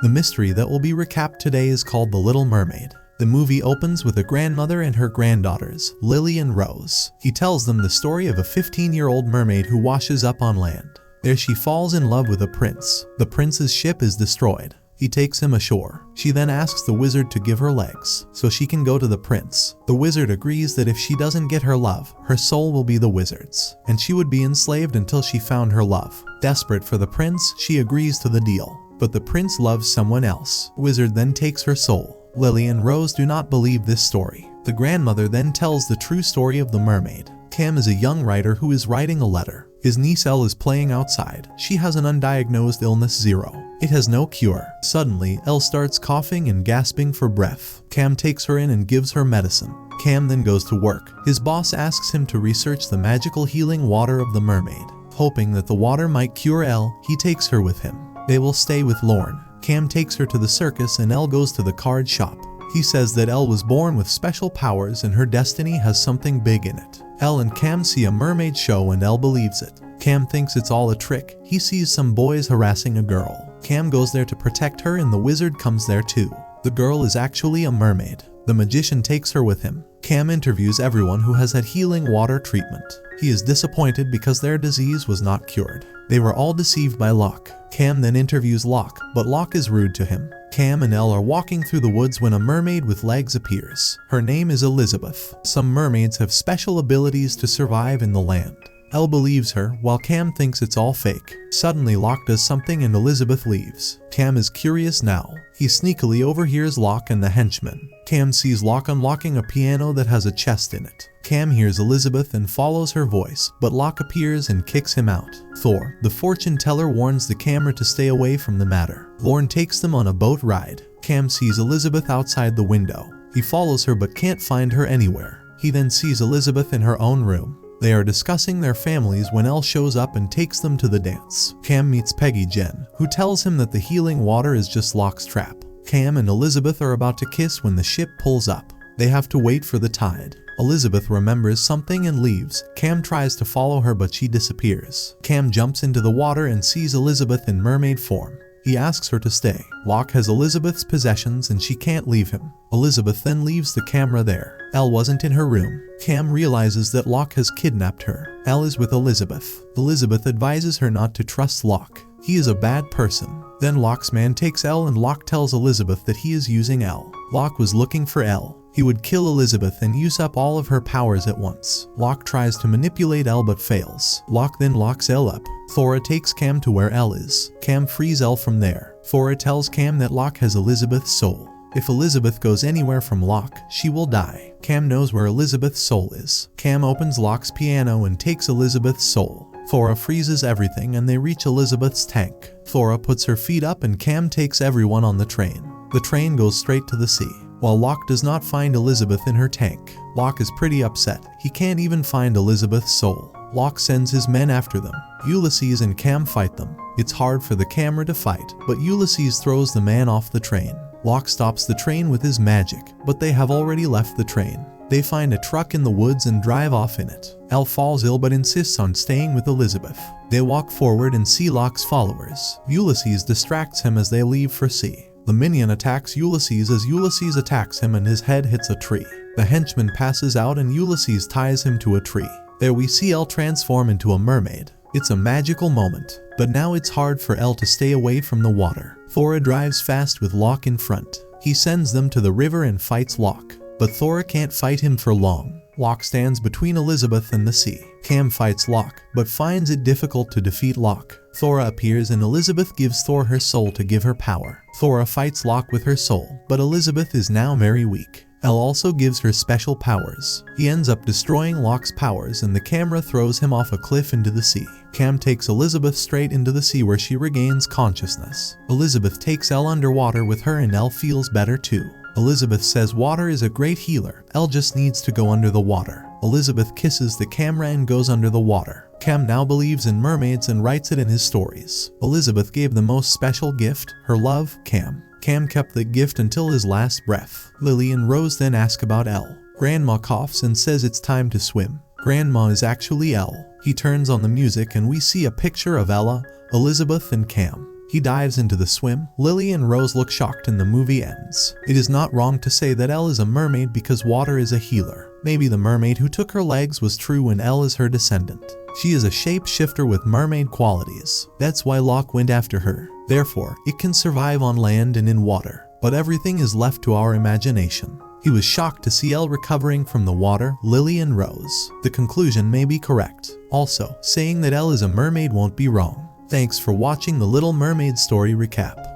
The mystery that will be recapped today is called The Little Mermaid. The movie opens with a grandmother and her granddaughters, Lily and Rose. He tells them the story of a 15-year-old mermaid who washes up on land. There she falls in love with a prince. The prince's ship is destroyed. He takes him ashore. She then asks the wizard to give her legs so she can go to the prince. The wizard agrees that if she doesn't get her love, her soul will be the wizard's, and she would be enslaved until she found her love. Desperate for the prince, she agrees to the deal. But the prince loves someone else. The wizard then takes her soul. Lily and Rose do not believe this story. The grandmother then tells the true story of the mermaid. Cam is a young writer who is writing a letter. His niece Elle is playing outside. She has an undiagnosed illness 0. It has no cure. Suddenly, Elle starts coughing and gasping for breath. Cam takes her in and gives her medicine. Cam then goes to work. His boss asks him to research the magical healing water of the mermaid. Hoping that the water might cure Elle, he takes her with him. They will stay with Lorne. Cam takes her to the circus and Elle goes to the card shop. He says that Elle was born with special powers and her destiny has something big in it. Elle and Cam see a mermaid show and Elle believes it. Cam thinks it's all a trick. He sees some boys harassing a girl. Cam goes there to protect her and the wizard comes there too. The girl is actually a mermaid. The magician takes her with him. Cam interviews everyone who has had healing water treatment. He is disappointed because their disease was not cured. They were all deceived by Locke. Cam then interviews Locke, but Locke is rude to him. Cam and Elle are walking through the woods when a mermaid with legs appears. Her name is Elizabeth. Some mermaids have special abilities to survive in the land. Elle believes her, while Cam thinks it's all fake. Suddenly Locke does something and Elizabeth leaves. Cam is curious now. He sneakily overhears Locke and the henchman. Cam sees Locke unlocking a piano that has a chest in it. Cam hears Elizabeth and follows her voice, but Locke appears and kicks him out. Thor, the fortune teller, warns the camera to stay away from the matter. Lorne takes them on a boat ride. Cam sees Elizabeth outside the window. He follows her but can't find her anywhere. He then sees Elizabeth in her own room. They are discussing their families when Elle shows up and takes them to the dance. Cam meets Peggy Jen, who tells him that the healing water is just Locke's trap. Cam and Elizabeth are about to kiss when the ship pulls up. They have to wait for the tide. Elizabeth remembers something and leaves. Cam tries to follow her but she disappears. Cam jumps into the water and sees Elizabeth in mermaid form. He asks her to stay. Locke has Elizabeth's possessions and she can't leave him. Elizabeth then leaves the camera there. Elle wasn't in her room. Cam realizes that Locke has kidnapped her. Elle is with Elizabeth. Elizabeth advises her not to trust Locke. He is a bad person. Then Locke's man takes Elle and Locke tells Elizabeth that he is using Elle. Locke was looking for Elle. He would kill Elizabeth and use up all of her powers at once. Locke tries to manipulate Elle but fails. Locke then locks Elle up. Thora takes Cam to where Elle is. Cam frees Elle from there. Thora tells Cam that Locke has Elizabeth's soul. If Elizabeth goes anywhere from Locke, she will die. Cam knows where Elizabeth's soul is. Cam opens Locke's piano and takes Elizabeth's soul. Thora freezes everything and they reach Elizabeth's tank. Thora puts her feet up and Cam takes everyone on the train. The train goes straight to the sea. While Locke does not find Elizabeth in her tank, Locke is pretty upset. He can't even find Elizabeth's soul. Locke sends his men after them. Ulysses and Cam fight them. It's hard for the camera to fight, but Ulysses throws the man off the train. Locke stops the train with his magic, but they have already left the train. They find a truck in the woods and drive off in it. Elle falls ill but insists on staying with Elizabeth. They walk forward and see Locke's followers. Ulysses distracts him as they leave for sea. The minion attacks Ulysses as Ulysses attacks him and his head hits a tree. The henchman passes out and Ulysses ties him to a tree. There we see Elle transform into a mermaid. It's a magical moment, but now it's hard for Elle to stay away from the water. Thora drives fast with Locke in front. He sends them to the river and fights Locke, but Thora can't fight him for long. Locke stands between Elizabeth and the sea. Cam fights Locke, but finds it difficult to defeat Locke. Thora appears and Elizabeth gives Thor her soul to give her power. Thora fights Locke with her soul, but Elizabeth is now very weak. Elle also gives her special powers. He ends up destroying Locke's powers and the camera throws him off a cliff into the sea. Cam takes Elizabeth straight into the sea where she regains consciousness. Elizabeth takes Elle underwater with her and Elle feels better too. Elizabeth says water is a great healer. Elle just needs to go under the water. Elizabeth kisses the camera and goes under the water. Cam now believes in mermaids and writes it in his stories. Elizabeth gave the most special gift, her love, Cam. Cam kept the gift until his last breath. Lily and Rose then ask about Elle. Grandma coughs and says it's time to swim. Grandma is actually Elle. He turns on the music and we see a picture of Ella, Elizabeth and Cam. He dives into the swim. Lily and Rose look shocked and the movie ends. It is not wrong to say that Elle is a mermaid because water is a healer. Maybe the mermaid who took her legs was true and Elle is her descendant. She is a shapeshifter with mermaid qualities. That's why Locke went after her. Therefore, it can survive on land and in water. But everything is left to our imagination. He was shocked to see Elle recovering from the water, Lily and Rose. The conclusion may be correct. Also, saying that Elle is a mermaid won't be wrong. Thanks for watching the Little Mermaid story recap.